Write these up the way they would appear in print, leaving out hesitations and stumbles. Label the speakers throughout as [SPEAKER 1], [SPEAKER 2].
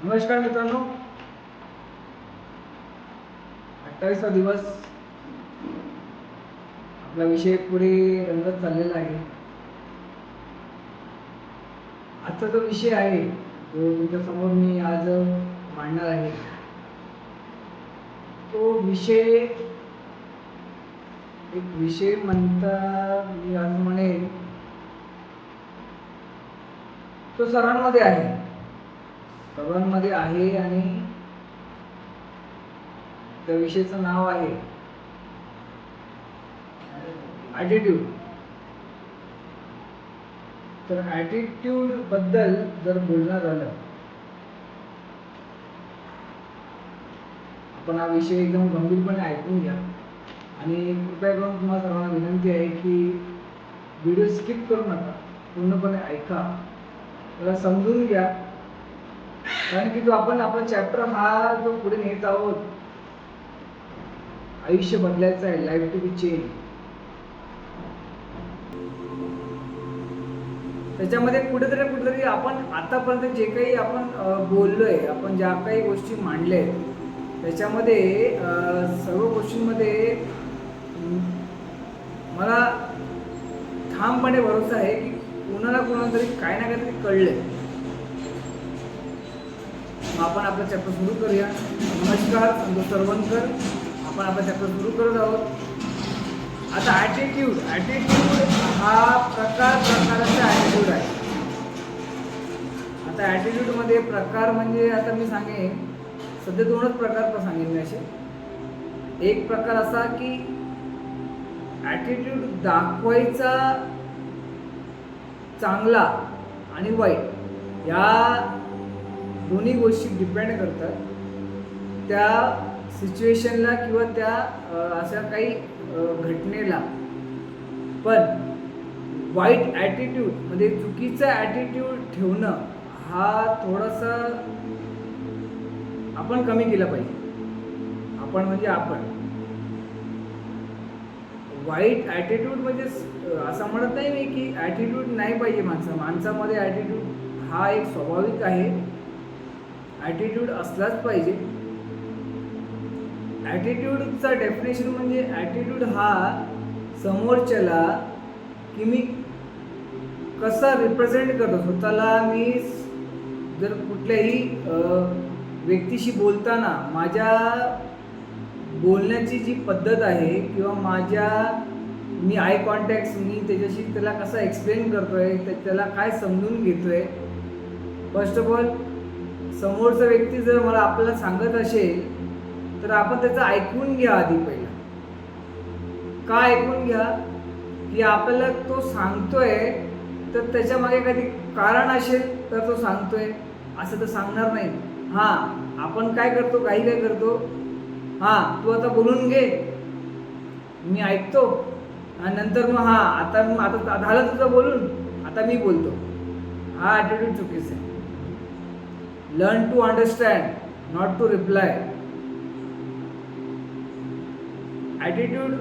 [SPEAKER 1] नमस्कार मित्रांनो, 28वा दिवस आपला विषय पुढे रंगत चाललेला आहे. आजचा जो विषय आहे तो तुमच्यासमोर मी आज मांडणार आहे. तो विषय म्हणता मी आज म्हणेन तो सर्वांमध्ये आहे आणि त्या विषयाचं नाव आहे ॲटिट्यूड. तर ॲटिट्यूड बद्दल जर बोलणं झालं, आपण हा विषय एकदम गंभीरपणे ऐकून घ्या आणि कृपया करून तुम्हाला सर्वांना विनंती आहे की व्हिडिओ स्किप करू नका, पूर्णपणे ऐका, त्याला समजून घ्या. कारण की जो आपण आपला चॅप्टर हा जो पुढे नेत आहोत, आयुष्य बदलायचं आहे, लाईफ टू बी चेंज. त्याच्यामध्ये कुठेतरी आपण आतापर्यंत जे काही आपण बोललोय, आपण ज्या काही गोष्टी मांडल्या आहेत, त्याच्यामध्ये सर्व गोष्टींमध्ये मला ठामपणे भरोसा आहे की कोणाला तरी काही ना काहीतरी कळलंय. मग आपण आपला चॅप्टर सुरू करूया. नमस्कार, संतोष सरवणकर. आपण आपला चॅप्टर सुरू करत आहोत. आता ॲटिट्यूड हा प्रकाराचा ॲटिट्यूड आहे. आता ॲटिट्यूडमध्ये प्रकार म्हणजे आता मी सांगेन, सध्या दोनच प्रकार सांगेन मी असे. एक प्रकार असा की ॲटिट्यूड दाखवायचा चांगला आणि वाईट, या दोन्ही गोष्टी डिपेंड करतात त्या सिच्युएशनला किंवा त्या अशा काही घटनेला. पण वाईट ॲटिट्यूड म्हणजे चुकीचा ॲटिट्यूड ठेवणं हा थोडासा आपण कमी केला पाहिजे. आपण म्हणजे आपण वाईट ॲटिट्यूड म्हणजे असं म्हणत नाही मी की ॲटिट्यूड नाही पाहिजे माणसामध्ये. ॲटिट्यूड हा एक स्वाभाविक आहे, ॲटिट्यूड असलाच पाहिजे. ॲटिट्यूडचा डेफिनेशन म्हणजे ॲटिट्यूड हा समोरच्याला की मी कसा रिप्रेझेंट करतो स्वतःला. मी जर कुठल्याही व्यक्तीशी बोलताना माझ्या बोलण्याची जी पद्धत आहे किंवा मी आय कॉन्टॅक्ट मी त्याला कसा एक्सप्लेन करतोय, त्याला काय समजून घेतोय. फर्स्ट ऑफ ऑल, समोरचा व्यक्ती जर मला आपल्याला सांगत असेल तर आपण त्याचं ऐकून घ्या आधी. पहिला का ऐकून घ्या की आपल्याला तो सांगतोय तर त्याच्या मागे काही कारण असेल तर तो सांगतोय, असं तर सांगणार नाही. आपण काय करतो, काय करतो, तू आता बोलून घे, मी ऐकतो आणि नंतर मग आता झालं तुझं बोलून, आता मी बोलतो. हा ॲटिट्यूड चुकीचा आहे. Learn to understand, not to reply. Attitude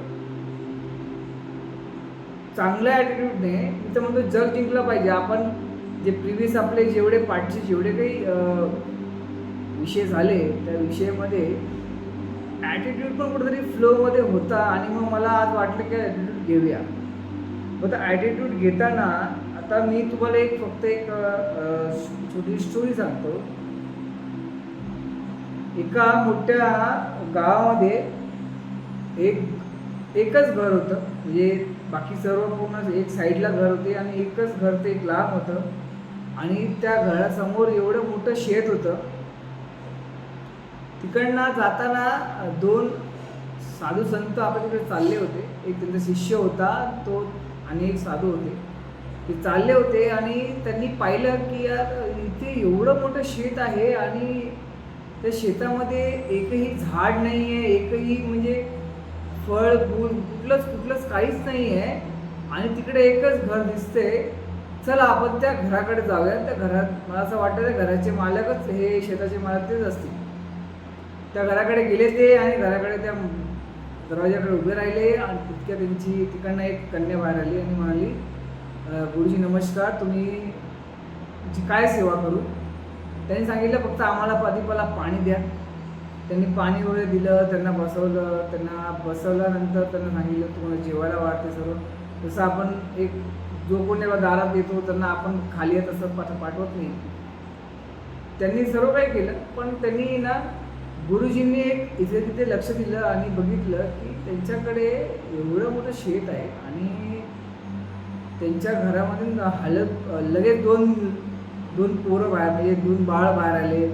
[SPEAKER 1] चांगल्या ॲटिट्यूडने मी तर म्हणतो जग जिंकलं पाहिजे. आपण जे प्रिव्हियस आपले जेवढे काही विषय झाले त्या विषयामध्ये ॲटिट्यूड पण कुठेतरी फ्लोमध्ये होता आणि मग मला आज वाटलं की ॲटिट्यूड घेऊया. आता ॲटिट्यूड घेताना आता मी तुम्हाला फक्त एक छोटी स्टोरी सांगतो. एका मोठ्या गावामध्ये एकच घर होतं. म्हणजे बाकी सर्व पूर्ण एक साईडला घर होते आणि एकच घर ते एक लांब होतं आणि त्या घरासमोर एवढं मोठं शेत होतं. तिकडनं जाताना दोन साधू संत आपल्या तिकडे चालले होते. एक त्यांचा शिष्य होता तो आणि एक साधू होते. ते चालले होते आणि त्यांनी पाहिलं की यार इथे एवढं मोठं शेत आहे आणि त्या शेतामध्ये एकही झाड नाही आहे, एकही म्हणजे फळ फूल कुठलंच काहीच नाही आहे आणि तिकडे एकच घर दिसते. चला आपण त्या घराकडे जाऊया. त्या घरात मला असं वाटतं त्या घराचे मालकच, हे शेताचे मालक तेच असतील. त्या घराकडे गेले ते आणि घराकडे त्या दरवाजाकडे उभे राहिले आणि तितक्या तिकडनं एक कन्या बाहेर आली आणि म्हणाली, गुरुजी नमस्कार, तुम्ही काय सेवा करू. त्यांनी सांगितलं फक्त आम्हाला पहिला पाणी द्या. त्यांनी पाणी वगैरे दिलं, त्यांना बसवलं. त्यांना बसवल्यानंतर त्यांना सांगितलं तुम्हाला जेवायला वाढते सर्व. जसं आपण एक जो कोणी दारात येतो त्यांना आपण खाली आहे तसं पाठवत नाही. त्यांनी सर्व काही केलं, पण त्यांनी ना गुरुजींनी एक इथे तिथे लक्ष दिलं आणि बघितलं की त्यांच्याकडे एवढं मोठं शेत आहे आणि त्यांच्या घरामधून लगेच दोन पोरं बाहेर, म्हणजे 2 बाळ बाहेर आले.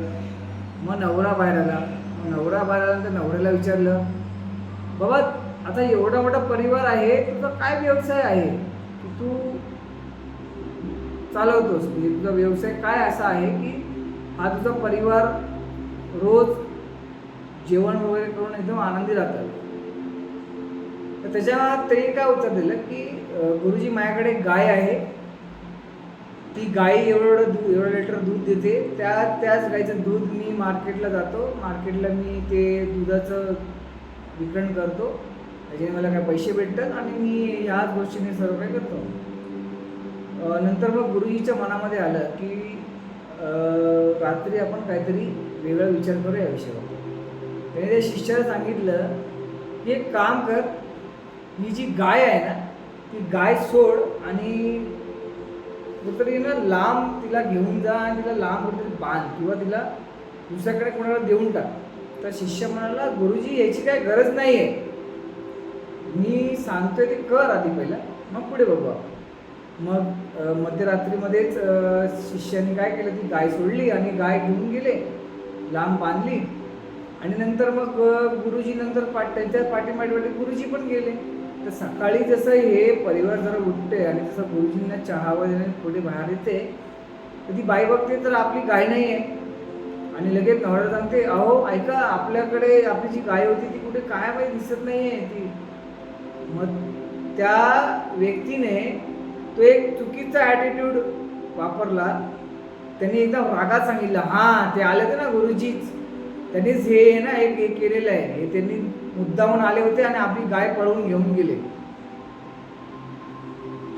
[SPEAKER 1] मग नवरा बाहेर आला. नवरा बाहेर आल्यानंतर नवऱ्याला विचारलं, बाबा आता एवढा मोठा परिवार आहे, तुझा काय व्यवसाय आहे की तू चालवतोस, म्हणजे तुझा व्यवसाय काय असा आहे की हा तुझा परिवार रोज जेवण वगैरे करून एकदम आनंदी राहतात. तर त्याच्या ते काय उत्तर दिलं की गुरुजी माझ्याकडे गाय आहे, ती गाय एवढं लिटर दूध देते. त्याच गाईचं दूध मी मार्केटला जातो, मार्केटला मी ते दुधाचं वितरण करतो, त्याच्याने मला काय पैसे भेटतात आणि मी ह्याच गोष्टीने सर्व काही करतो. नंतर मग गुरुजीच्या मनामध्ये आलं की रात्री आपण काहीतरी वेगळा विचार करू या विषयावर. त्याने त्या शिष्याला सांगितलं की एक काम कर, ही जी गाय आहे ना ती गाय सोड आणि कुठतरी ना लांब तिला घेऊन जा आणि तिला लांब कुठेतरी बांध किंवा तिला दुसऱ्याकडे कोणाला देऊन टाक. तर शिष्य म्हणाला, गुरुजी याची काय गरज नाही आहे, मी सांगतोय ते कर आधी पहिला, मग पुढे बघू. मग मध्यरात्रीमध्येच शिष्याने काय केलं, ती गाय सोडली आणि गाय घेऊन गेले, लांब बांधली आणि नंतर मग गुरुजी नंतर त्यांच्या पाठीमागे गुरुजी पण गेले. तर सकाळी जसं हे परिवार जरा उठते आणि जसं गुरुजींना चहा वगैरे पुढे बाहेर येते, तर ती बाई बघते तर आपली गाय नाही आहे आणि लगेच नवरा सांगते, अहो ऐका, आपल्याकडे आपली जी गाय होती ती कुठे काय बाई दिसत नाही आहे ती. मग त्या व्यक्तीने तो एक चुकीचा ॲटिट्यूड वापरला. त्यांनी एकदम रागात सांगितलं, हां ते आले होते ना गुरुजीच, त्यांनीच हे ना एक केलेलं आहे, हे त्यांनी मुद्दामून आले होते आणि आपली गाय पळवून घेऊन गेले.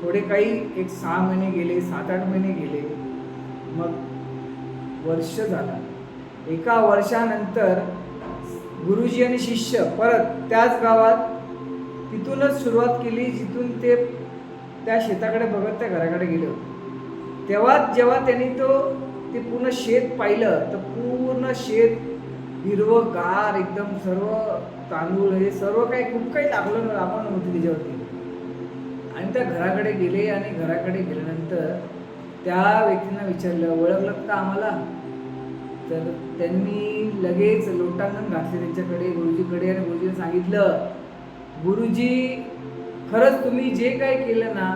[SPEAKER 1] थोडे काही एक 6 महिने गेले, 7-8 महिने गेले, मग वर्ष झाला. एका वर्षानंतर गुरुजी आणि शिष्य परत त्याच गावात तिथूनच सुरुवात केली जिथून ते त्या शेताकडे बघत त्या घराकडे गेले होते. जेव्हा त्यांनी ते पूर्ण शेत पाहिलं तर पूर्ण शेत हिरवंगार, एकदम सर्व तांदूळ हे सर्व काही खूप काही लागलं नव्हतं त्याच्यावरती. आणि त्या घराकडे गेले आणि घराकडे गेल्यानंतर त्या व्यक्तींना विचारलं, ओळखलं का आम्हाला? तर त्यांनी लगेच लोटांगण घातले त्यांच्याकडे, गुरुजीकडे, आणि गुरुजीने सांगितलं, गुरुजी खरंच तुम्ही जे काही केलं ना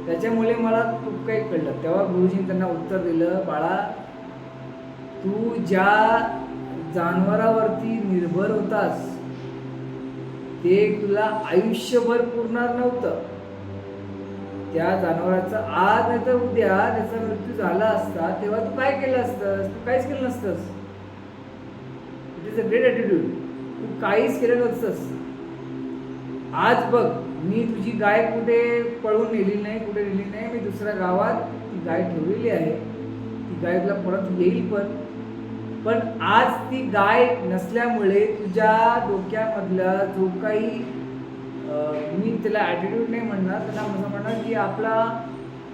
[SPEAKER 1] त्याच्यामुळे मला खूप काही कळलं. तेव्हा गुरुजींनी त्यांना उत्तर दिलं, बाळा तू ज्या जनावरावरती निर्भर होतास ते तुला आयुष्यभर पुरणार नव्हतं. त्या जनावराचा आज नाही तर उद्या त्याचा मृत्यू झाला असता, तेव्हा तू काय केलं असतंस? तू काहीच केलं नसतंस. It is a great attitude. तू काहीच केलं नसतंस. आज बघ, मी तुझी गाय कुठे पळून नेली नाही, कुठे नेली नाही, मी दुसऱ्या गावात ती गाय ठेवलेली आहे. ती गाय तुला परत येईल पण आज ती गाय नसल्यामुळे तुझ्या डोक्यामधला जो काही मी त्याला ॲटिट्यूड नाही म्हणणार, त्याला असं म्हणणार की आपला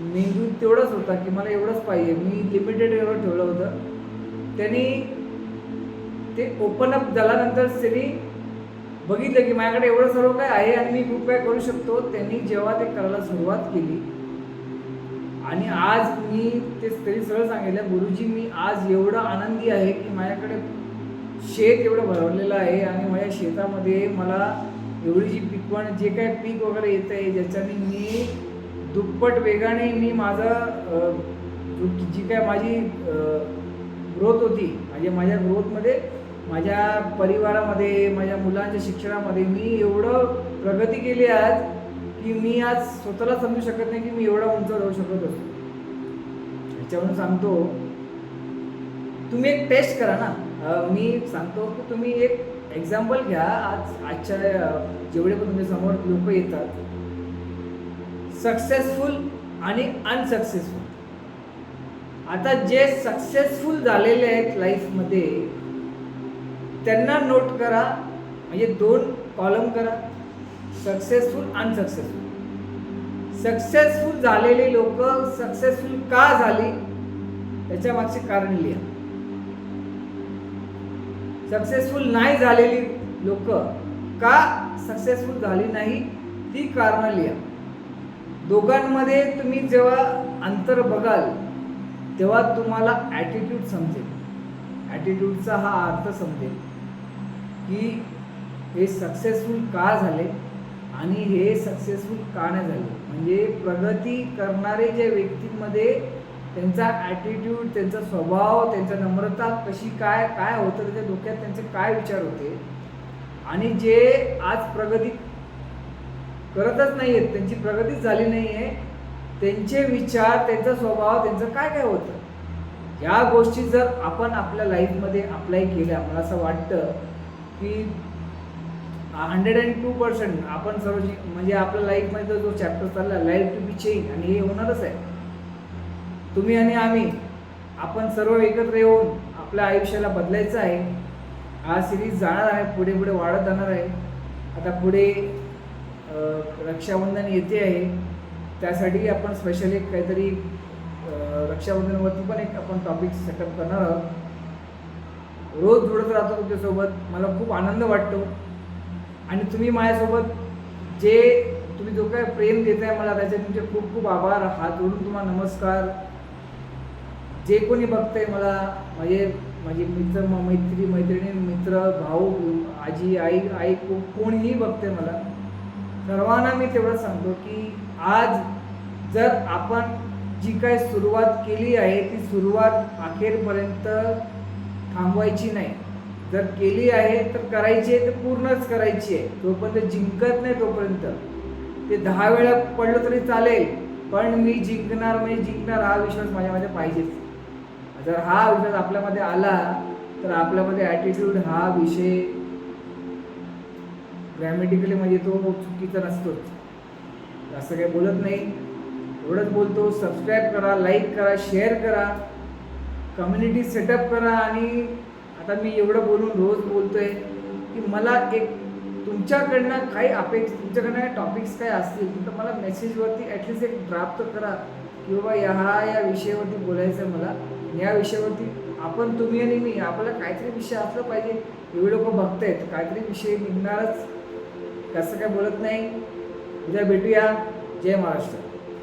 [SPEAKER 1] मेंदू तेवढंच होता की मला एवढंच पाहिजे, मी लिमिटेड एवढं ठेवलं होतं. त्यांनी ते ओपन अप झाल्यानंतर त्यांनी बघितलं की माझ्याकडे एवढं सर्व काय आहे आणि मी खूप काय करू शकतो. त्यांनी जेव्हा ते करायला सुरुवात केली आणि आज मी ते तरी सरळ सांगितलं, गुरुजी मी आज एवढं आनंदी आहे की माझ्याकडे शेत एवढं भरवलेलं आहे आणि माझ्या शेतामध्ये मला एवढी जी पिकवण, जे काय पीक वगैरे येतं आहे, ज्याच्याने मी दुप्पट वेगाने मी माझं जी काय माझी ग्रोथ होती, म्हणजे माझ्या ग्रोथमध्ये, माझ्या परिवारामध्ये, माझ्या मुलांच्या शिक्षणामध्ये मी एवढं प्रगती केली आज की मी आज स्वतःला समजू शकत नाही की मी एवढा उंच जाऊ शकत असतो. ह्याच्यावरून सांगतो, तुम्ही एक टेस्ट करा ना. मी सांगतो की तुम्ही एक एक्झाम्पल घ्या. आजच्या जेवढे पण तुमच्या समोर लोक येतात, सक्सेसफुल आणि अनसक्सेसफुल, आता जे सक्सेसफुल झालेले आहेत लाईफमध्ये त्यांना नोट करा, म्हणजे 2 कॉलम करा, सक्सेसफुल अनसक्सेसफुल. सक्सेसफुल झालेली लोक सक्सेसफुल का झाली त्याच्या मागचे कारण लिहा. सक्सेसफुल नाही झालेली लोक का सक्सेसफुल झाली नाही ती कारणं लिहा. दोघांमध्ये तुम्ही जेव्हा अंतर बघाल तेव्हा तुम्हाला ॲटिट्यूड समजेल. ॲटिट्यूडचा हा अर्थ समजेल की हे सक्सेसफुल का झाले आणि हे सक्सेसफुल का नाही झाले. म्हणजे प्रगती करणारे जे व्यक्तींमध्ये त्यांचा ॲटिट्यूड, त्यांचा स्वभाव, त्यांचा नम्रता कशी काय काय होतं, त्याच्या डोक्यात त्यांचे काय विचार होते, आणि जे आज प्रगती करतच नाही आहेत, त्यांची प्रगतीच झाली नाही आहे, त्यांचे विचार, त्यांचा स्वभाव, त्यांचं काय काय होतं, या गोष्टी जर आपण आपल्या लाईफमध्ये अप्लाय केल्या, मला असं वाटतं की 102% आपण सर्व म्हणजे आपल्या लाईफमध्ये जो चॅप्टर चालला लाईफ टू बी चेंज, आणि हे होणारच आहे. तुम्ही आणि आम्ही आपण सर्व एकत्र येऊन आपल्या आयुष्याला बदलायचं आहे. हा सिरीज जाणार आहे, पुढे पुढे वाढत जाणार आहे. आता पुढे रक्षाबंधन येते आहे, त्यासाठी आपण स्पेशल एक काहीतरी रक्षाबंधनवरती पण एक आपण टॉपिक सेटअप करणार आहोत. रोज जुळत राहतो तुमच्यासोबत, मला खूप आनंद वाटतो. आणि तुम्ही माझ्यासोबत जे तुम्ही जो काय प्रेम देताय मला, त्याचे तुमचे खूप खूप आभार. हात जोडून तुम्हाला नमस्कार. जे कोणी बघतंय मला, म्हणजे माझे मित्र मैत्रिणी, मित्र, भाऊ, आजी, आई कोणीही बघते मला, सर्वांना मी तेवढं सांगतो की आज जर आपण जी काय सुरुवात केली आहे ती सुरुवात अखेरपर्यंत थांबवायची नाही. जर केली आहे तर करायची आहे तर पूर्णच करायची आहे. जोपर्यंत जिंकत नाही तोपर्यंत ते 10 वेळा पडलं तरी चालेल, पण मी जिंकणार म्हणजे जिंकणार हा विश्वास माझ्यामध्ये पाहिजेच. जर हा विश्वास आपल्यामध्ये आला तर आपल्यामध्ये ॲटिट्यूड हा विषय ग्रॅमॅटिकली म्हणजे तो चुकीचा नसतोच. असं काही बोलत नाही, एवढंच बोलतो. सबस्क्राईब करा, लाईक करा, शेअर करा, कम्युनिटी सेटअप करा. आणि आता मी एवढं बोलून रोज बोलतोय की मला एक तुमच्याकडनं काही तुमच्याकडनं टॉपिक्स काय असतील तर मला मेसेजवरती ॲटलिस्ट एक ड्राफ्ट तर करा की बाबा या विषयावरती बोलायचं आहे मला, या विषयावरती आपण तुम्ही आणि मी आपल्याला काहीतरी विषय असला पाहिजे. एवढे लोक बघतायत, काहीतरी विषय निघणारच, कसं काय बोलत नाही. उद्या भेटूया. जय महाराष्ट्र.